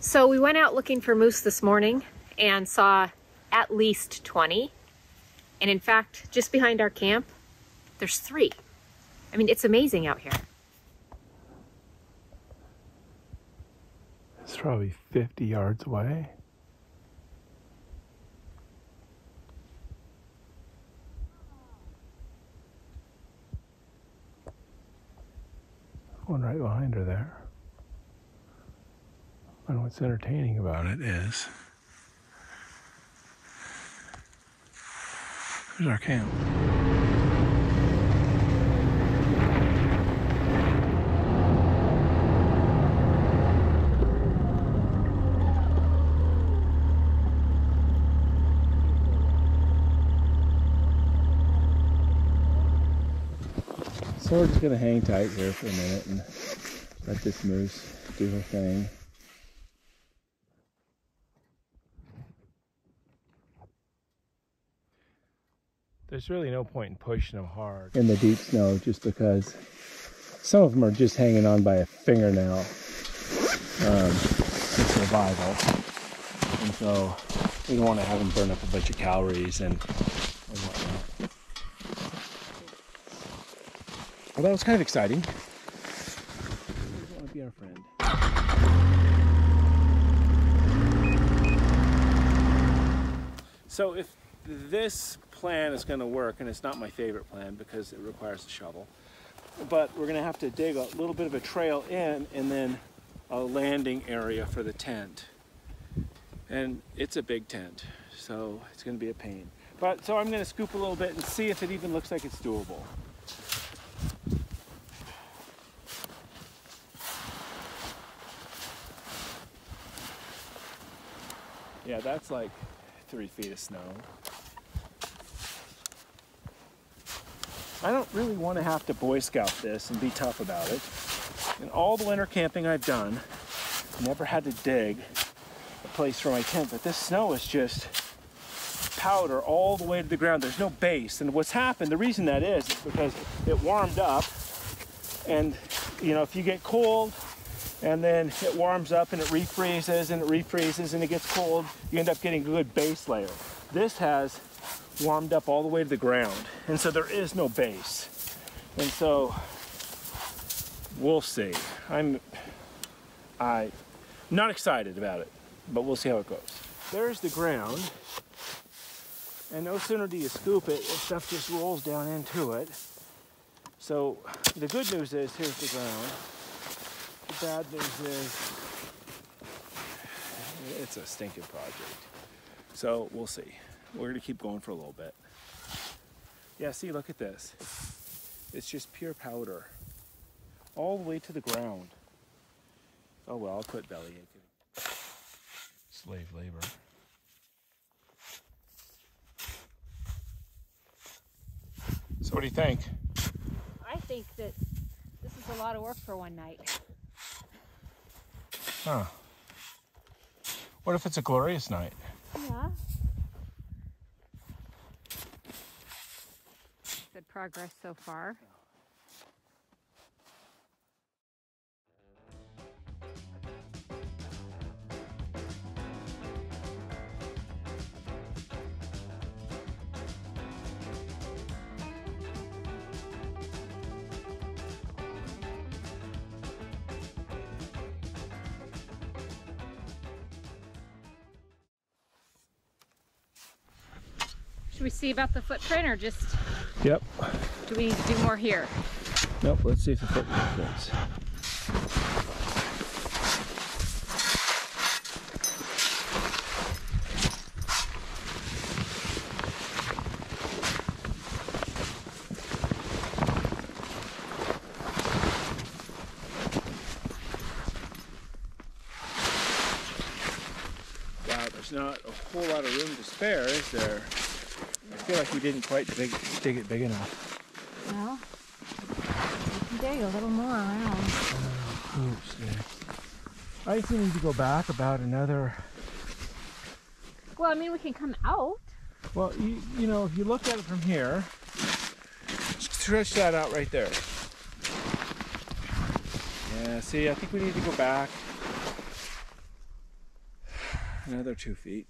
So we went out looking for moose this morning and saw at least 20. And in fact, just behind our camp, there's 3. I mean, it's amazing out here. It's probably 50 yards away. One right behind her there. And what's entertaining about it is there's our camp. So we're just gonna hang tight here for a minute and let this moose do her thing. There's really no point in pushing them hard in the deep snow just because some of them are just hanging on by a fingernail for survival. And so we don't want to have them burn up a bunch of calories and whatnot. Well, that was kind of exciting. I want to be our friend. So if this plan is going to work, and it's not my favorite plan because it requires a shovel, but we're going to have to dig a little bit of a trail in and then a landing area for the tent. And it's a big tent, so it's going to be a pain. But so I'm going to scoop a little bit and see if it even looks like it's doable. Yeah, that's like 3 feet of snow. I don't really want to have to Boy Scout this and be tough about it. In all the winter camping I've done, I never had to dig a place for my tent, but this snow is just powder all the way to the ground. There's no base, and what's happened, the reason that is because it warmed up, and you know, if you get cold, and then it warms up and it refreezes and it refreezes and it gets cold, you end up getting a good base layer. This has warmed up all the way to the ground, and so there is no base. And so we'll see. I'm not excited about it, but we'll see how it goes. There's the ground, and no sooner do you scoop it, the stuff just rolls down into it. So the good news is here's the ground. The bad news is it's a stinking project. So we'll see. We're gonna keep going for a little bit. Yeah, see, look at this. It's just pure powder. All the way to the ground. Oh well, I'll quit belly aching. Slave labor. So what do you think? I think that this is a lot of work for one night. Huh. What if it's a glorious night? Yeah. Good progress so far. Should we see about the footprint or just... Yep. Do we need to do more here? Nope, let's see if the footprint fits. Wow, there's not a whole lot of room to spare, is there? I feel like we didn't quite dig it big enough. Well, we can dig a little more around. Oops, yeah. I think we need to go back about another... Well, I mean, we can come out. Well, you know, if you look at it from here, stretch that out right there. Yeah, see, I think we need to go back Another 2 feet.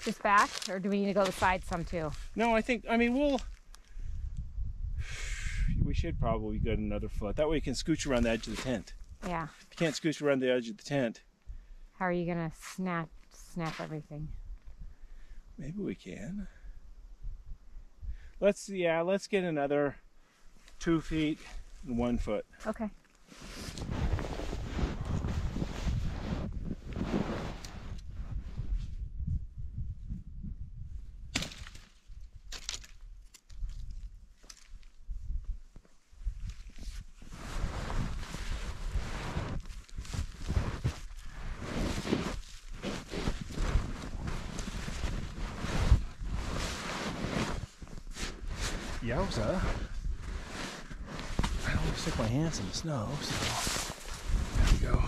Just back, or do we need to go the side some too? No, I mean, we should probably get another foot. That way you can scooch around the edge of the tent. Yeah. If you can't scooch around the edge of the tent. How are you gonna snap everything? Maybe we can. Let's get another 2 feet and 1 foot. Okay. Yowza. I don't want to stick my hands in the snow, so there we go.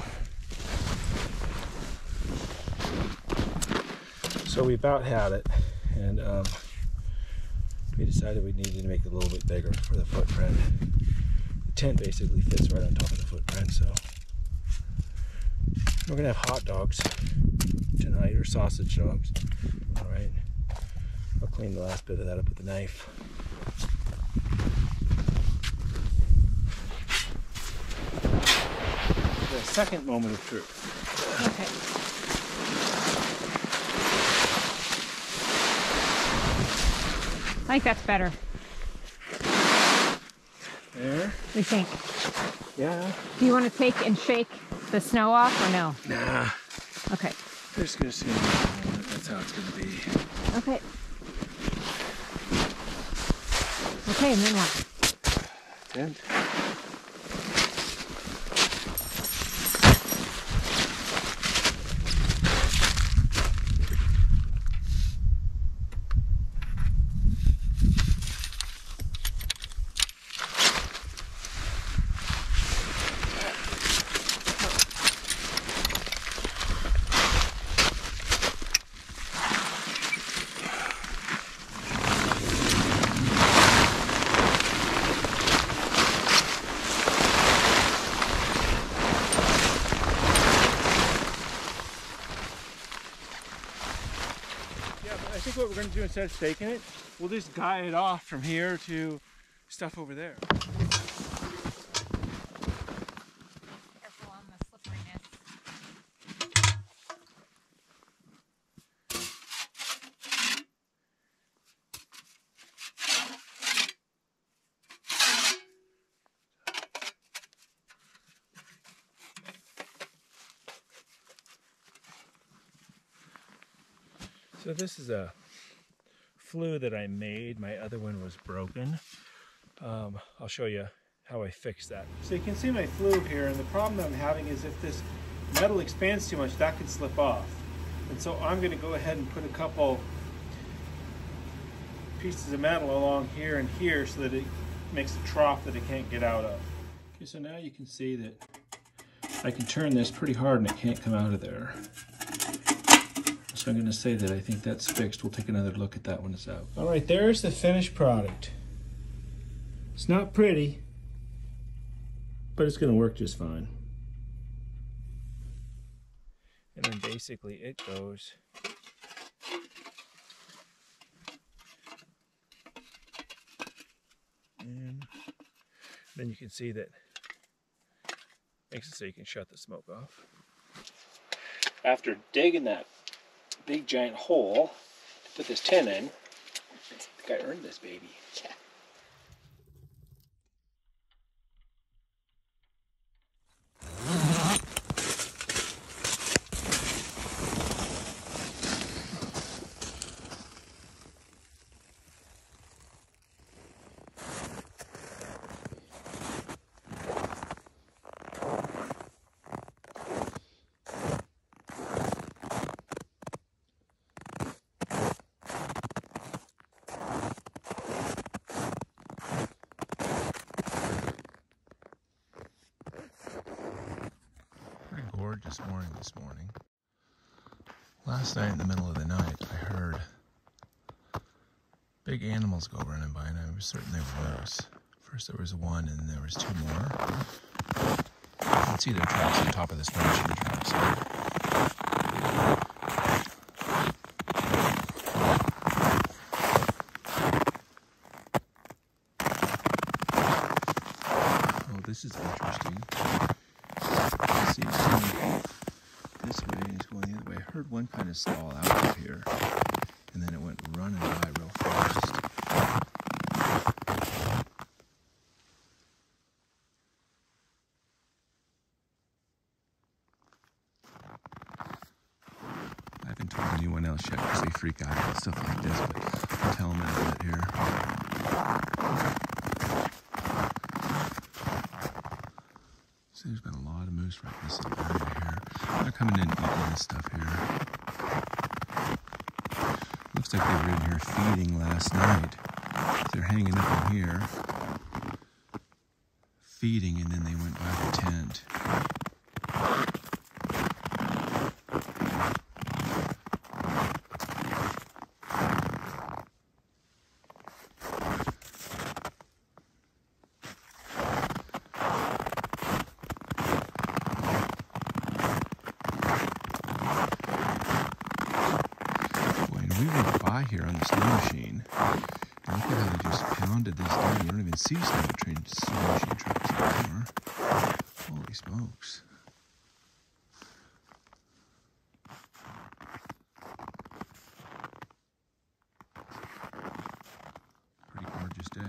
So we about had it, and we decided we needed to make it a little bit bigger for the footprint. The tent basically fits right on top of the footprint, so we're gonna have hot dogs tonight, or sausage dogs. All right, I'll clean the last bit of that up with a knife. The second moment of truth. Okay. I think that's better. There? We think. Yeah. Do you want to take and shake the snow off or no? Nah. Okay. They're just gonna see me. That's how it's gonna be. Okay. Okay, and then what? Tent. I think what we're going to do instead of staking it, we'll just guy it off from here to stuff over there. Careful on the slipperiness. So this is a flue that I made. My other one was broken. I'll show you how I fixed that. So you can see my flue here, and the problem that I'm having is if this metal expands too much, that could slip off. And so I'm going to go ahead and put a couple pieces of metal along here and here so that it makes a trough that it can't get out of. Okay, so now you can see that I can turn this pretty hard and it can't come out of there. So I'm going to say that I think that's fixed. We'll take another look at that when it's out. All right, there's the finished product. It's not pretty, but it's going to work just fine. And then basically it goes and then you can see that makes it so you can shut the smoke off. After digging that big giant hole to put this tin in, I think I earned this baby. Yeah. Gorgeous morning this morning. Last night in the middle of the night I heard big animals go running by, and I was certain they were moose. First there was one, and then there was two more. You can see their tracks on top of the snow machine tracks. this is interesting. Let's see, it's going this way and it's going the other way. I heard one kind of stall out up here, and then it went running by real fast. I haven't told anyone else yet because they freak out about stuff like this, but I'll tell them in a bit here. So there's been a lot of moose right in this little area here. They're coming in and eating this stuff here. Looks like they were in here feeding last night. So they're hanging up in here, feeding, and then they went by the tent. We went by here on the snow machine, and look at how they just pounded this down. You don't even see snow machine trucks anymore. Holy smokes. Pretty gorgeous day.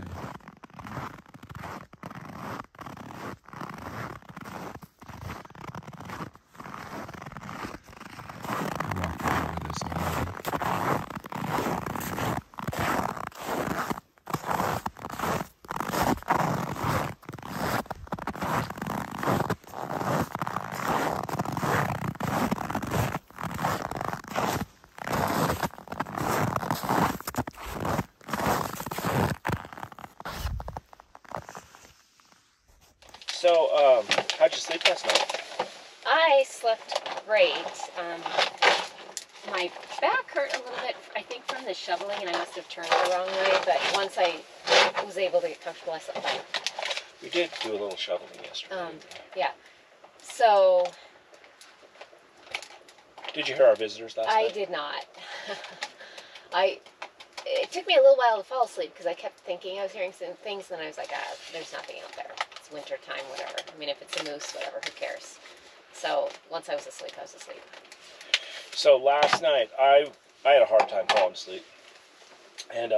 I walked over this already. So, how'd you sleep last night? I slept great. My back hurt a little bit, I think, from the shoveling, and I must have turned the wrong way, but once I was able to get comfortable, I slept fine. We did do a little shoveling yesterday. Yeah. So... Did you hear our visitors last night? I did not. It took me a little while to fall asleep because I kept thinking I was hearing some things, and then I was like, there's nothing out there. It's winter time, whatever. I mean, if it's a moose, whatever, who cares? So once I was asleep, I was asleep. So last night, I had a hard time falling asleep. And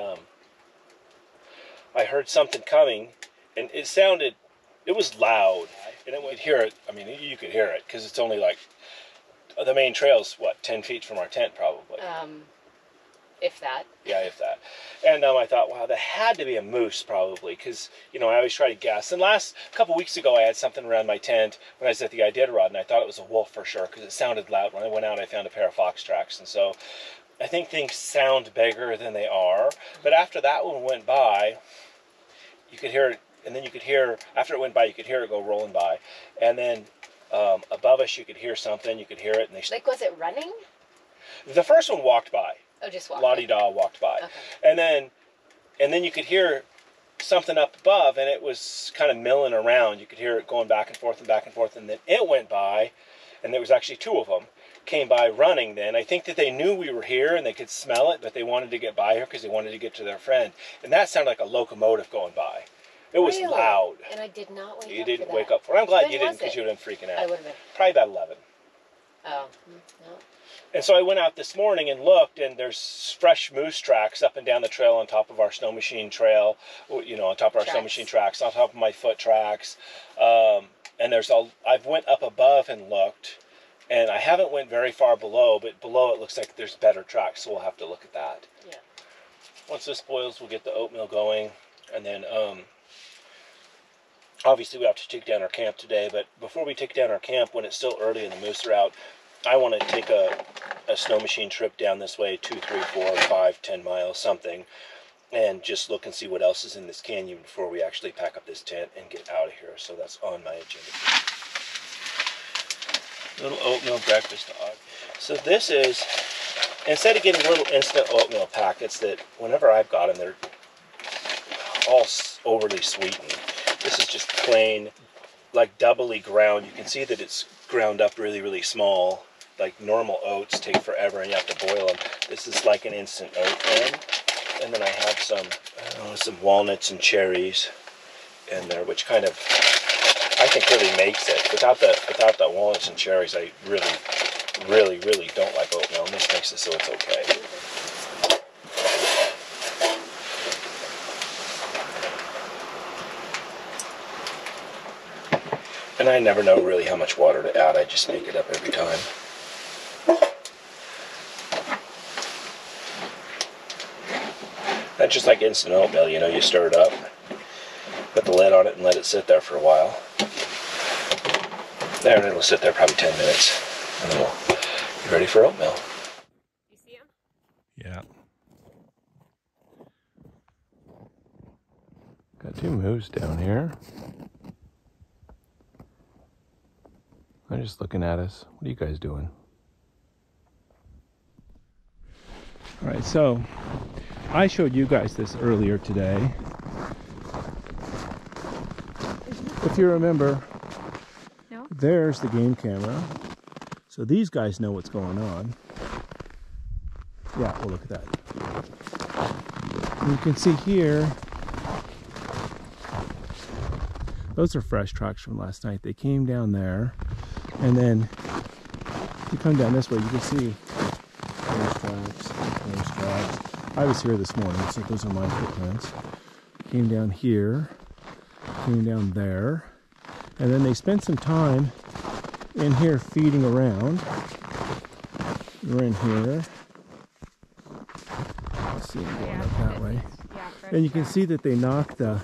I heard something coming, and it was loud. And you could hear it. I mean, you could hear it because it's only like, the main trail's, what, 10 feet from our tent probably. If that. Yeah, if that. And I thought, wow, that had to be a moose probably, because, you know, I always try to guess. And a couple weeks ago, I had something around my tent when I was at the Iditarod, and I thought it was a wolf for sure, because it sounded loud. When I went out, I found a pair of fox tracks. And so I think things sound bigger than they are. But after that one went by, you could hear it, and then you could hear, after it went by, you could hear it go rolling by. And then above us, you could hear something, you could hear it. And like, was it running? The first one walked by. Oh, just walked. La-di-da walked by. Okay. And then you could hear something up above, and it was kind of milling around. You could hear it going back and forth, and then it went by, and there was actually two of them, came by running then. I think that they knew we were here, and they could smell it, but they wanted to get by here because they wanted to get to their friend. And that sounded like a locomotive going by. It was really loud. And I did not wake up. You didn't wake up for it. I'm glad you didn't, because you would have been freaking out. I would have been. Probably about 11. Oh, no. And so I went out this morning and looked, and there's fresh moose tracks up and down the trail on top of our snow machine trail, you know, on top of our snow machine tracks, on top of my foot tracks. And I've went up above and looked, and I haven't went very far below, but below it looks like there's better tracks, so we'll have to look at that. Yeah. Once this boils, we'll get the oatmeal going, and then obviously we have to take down our camp today, but before we take down our camp, when it's still early and the moose are out, I want to take a snow machine trip down this way, 2, 3, 4, 5, 10 miles, something, and just look and see what else is in this canyon before we actually pack up this tent and get out of here. So that's on my agenda. Little oatmeal breakfast dog. So this is, instead of getting little instant oatmeal packets that whenever I've got them, they're all overly sweetened. This is just plain, like doubly ground. You can see that it's ground up really, really small. Like normal oats take forever and you have to boil them. This is like an instant oat bran. And then I have some walnuts and cherries in there, which kind of think really makes it. Without the walnuts and cherries, I really don't like oatmeal, and this makes it so it's okay. And I never know really how much water to add. I just make it up every time. That's just like instant oatmeal, you know, you stir it up, put the lid on it and let it sit there for a while. There, and it'll sit there probably 10 minutes, and then we'll be ready for oatmeal. You see him? Yeah. Got two moose down here. They're just looking at us. What are you guys doing? All right, so I showed you guys this earlier today. If you remember, no? There's the game camera. So these guys know what's going on. Yeah, well, look at that. And you can see here, those are fresh tracks from last night. They came down there, and then you come down this way, you can see those tracks, those tracks. I was here this morning, so those are my footprints. Came down here, came down there, and then they spent some time in here feeding around. We're in here. Let's see, going up that way. And you can see that they knocked the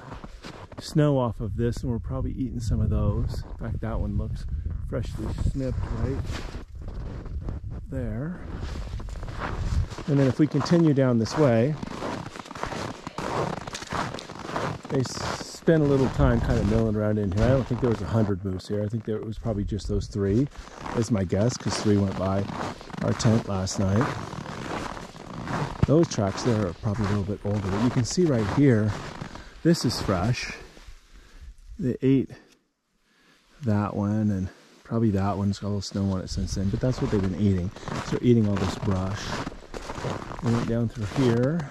snow off of this, and we're probably eating some of those. In fact, that one looks freshly snipped right there. And then if we continue down this way, they spent a little time kind of milling around in here. I don't think there was 100 moose here. I think there was probably just those 3, is my guess, because 3 went by our tent last night. Those tracks there are probably a little bit older, but you can see right here, this is fresh. They ate that one, and probably that one's got a little snow on it since then, but that's what they've been eating. So they're eating all this brush. They went down through here.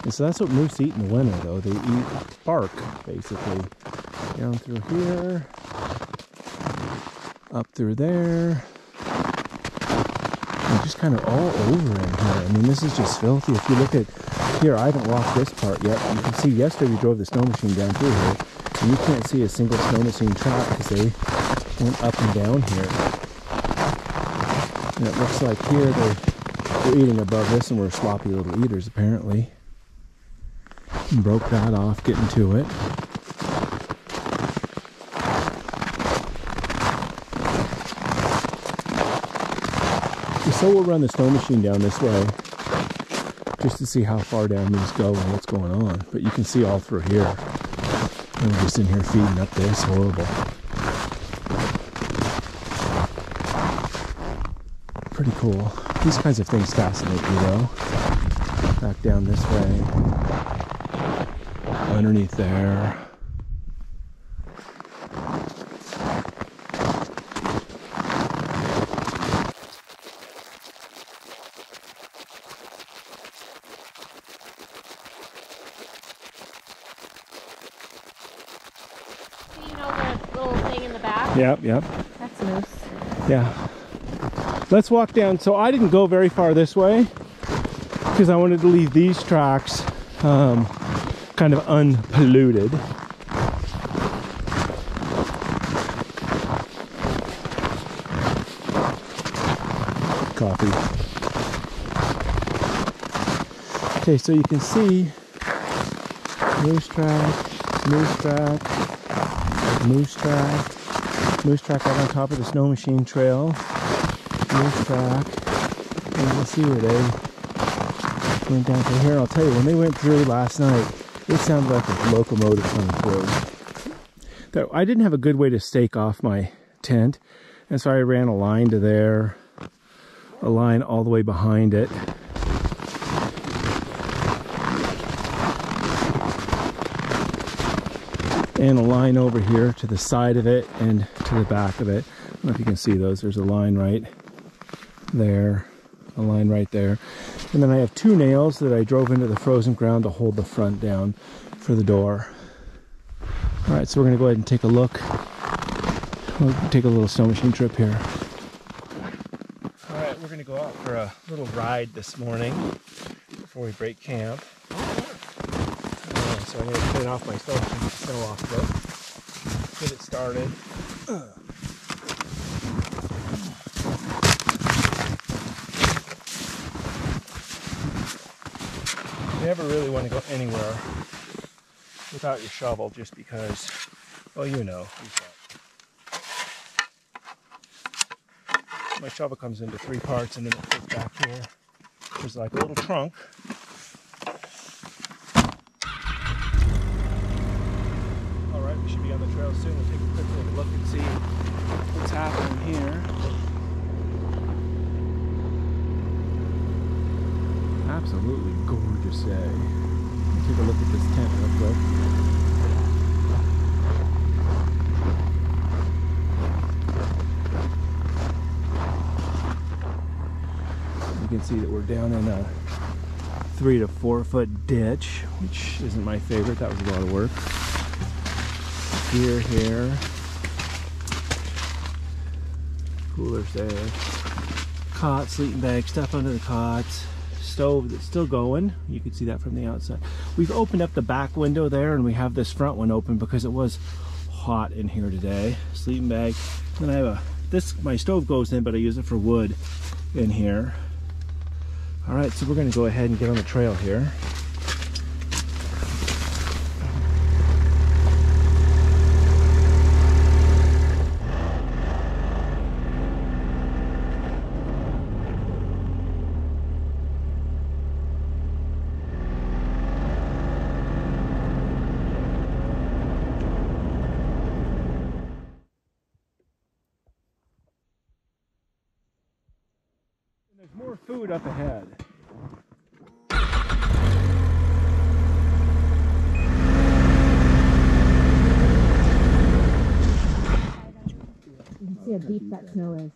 And so that's what moose eat in the winter, though. They eat bark, basically. Down through here, up through there, and just kind of all over in here. I mean, this is just filthy. If you look at here, I haven't walked this part yet. You can see yesterday we drove the snow machine down through here, and you can't see a single snow machine track because they went up and down here. And it looks like here they're eating above this, and we're sloppy little eaters apparently. And broke that off getting to it. So we'll run the snow machine down this way just to see how far down these go and what's going on. But you can see all through here. And we're just in here feeding up this. Horrible. Pretty cool. These kinds of things fascinate me though. Back down this way. Underneath there. Yep. That's moose. Yeah. Let's walk down. So I didn't go very far this way because I wanted to leave these tracks kind of unpolluted. Coffee. Okay, so you can see moose track, moose track, moose track. Moose track right on top of the snow machine trail. Moose track. And you can see where they went down through here. I'll tell you, when they went through last night, it sounded like a locomotive coming through. I didn't have a good way to stake off my tent, and so I ran a line to there, a line all the way behind it. And a line over here to the side of it and to the back of it. I don't know if you can see those. There's a line right there, a line right there. And then I have 2 nails that I drove into the frozen ground to hold the front down for the door. All right, so we're gonna go ahead and take a look. We'll take a little snow machine trip here. All right, we're gonna go out for a little ride this morning before we break camp. So I'm gonna clean off my snow off a bit. Get it started. You never really want to go anywhere without your shovel, just because, well, you know. My shovel comes into 3 parts, and then it fits back here. There's like a little trunk. All right, we should be on the trail soon. We'll take a quick little look and see what's happening here. Absolutely gorgeous day. Take a look at this tent real quick. You can see that we're down in a 3 to 4 foot ditch, which isn't my favorite. That was a lot of work. Here. Coolers there. Cot, sleeping bag, stuff under the cots. Stove that's still going. You can see that from the outside. We've opened up the back window there, and we have this front one open because it was hot in here today. Sleeping bag. Then I have my stove goes in, but I use it for wood in here. All right, so we're going to go ahead and get on the trail here. There's more food up ahead. You can see how deep that snow is.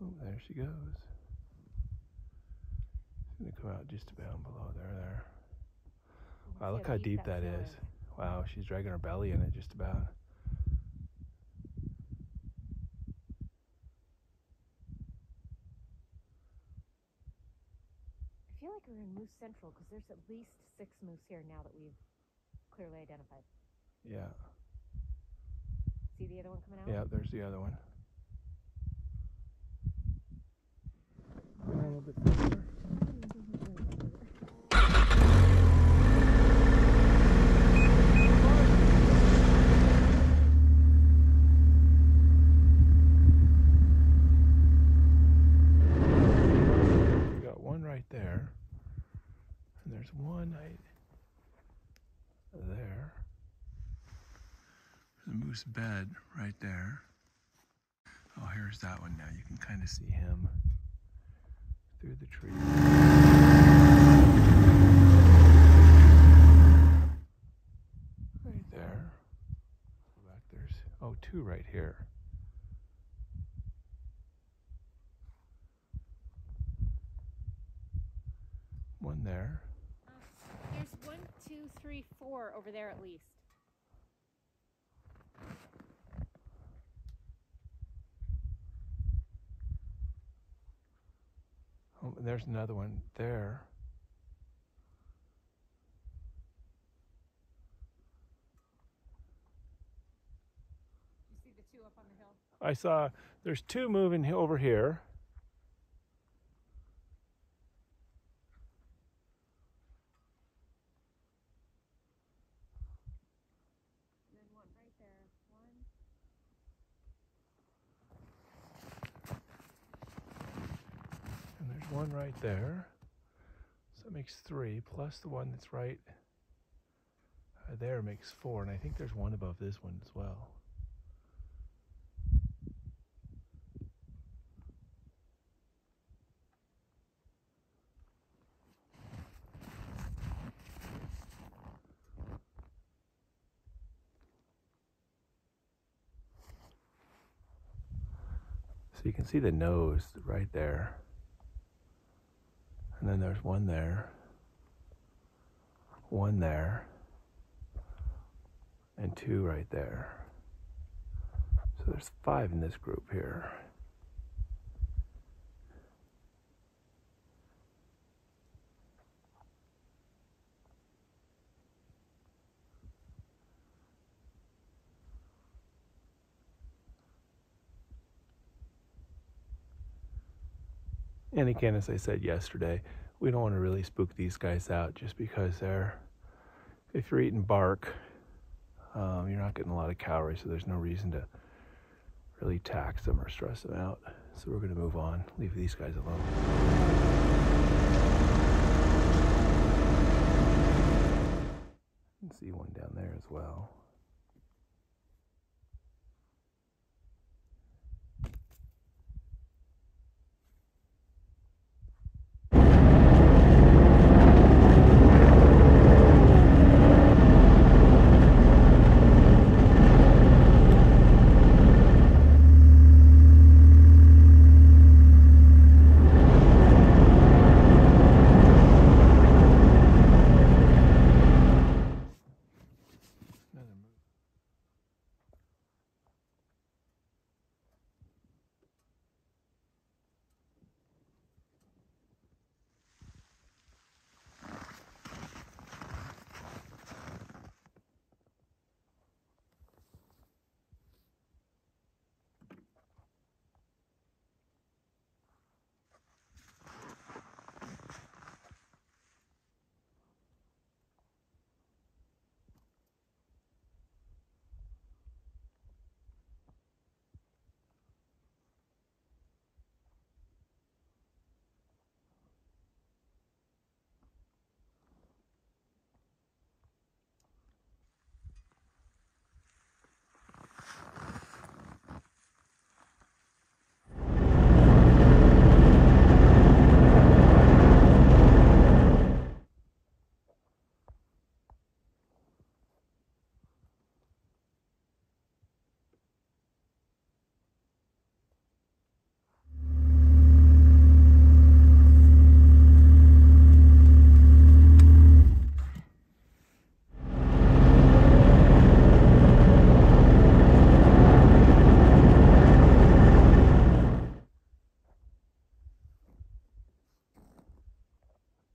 Oh, there she goes. She's gonna come out just about below there. Wow, look how deep that is. Wow, she's dragging her belly in it just about. I feel like we're in Moose Central because there's at least 6 moose here now that we've clearly identified. Yeah. See the other one coming out? Yeah, there's the other one. A little bit further. We got one right there, and there's one right there. The moose bed right there. Oh, here's that one now. You can kind of see him through the tree. Right there. Back there's, oh, 2 right here. One there. There's 1, 2, 3, 4 over there at least. Oh, and there's another one there. You see the 2 up on the hill? I saw there's 2 moving over here. And then 1 right there. 1. And there's 1 right there. So that makes 3, plus the one that's right there makes 4. And I think there's 1 above this one as well. So you can see the nose right there. And then there's one there, and 2 right there. So there's 5 in this group here. And again, as I said yesterday, we don't want to really spook these guys out just because if you're eating bark, you're not getting a lot of calories, so there's no reason to really tax them or stress them out. So we're going to move on, leave these guys alone. You can see one down there as well.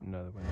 Another one.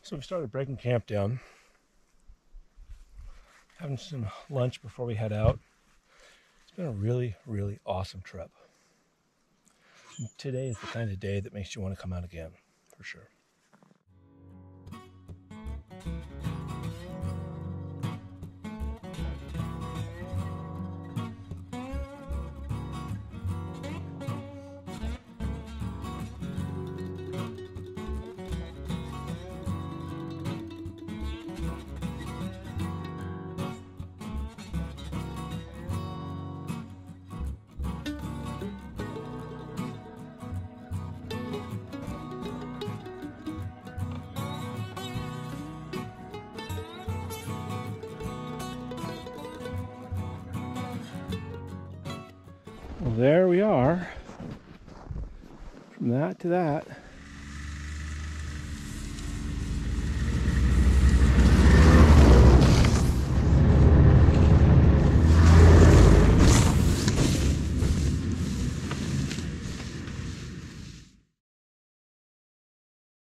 So we started breaking camp down, having some lunch before we head out. It's been a really, really awesome trip. And today is the kind of day that makes you want to come out again, for sure. Well, there we are. From that to that.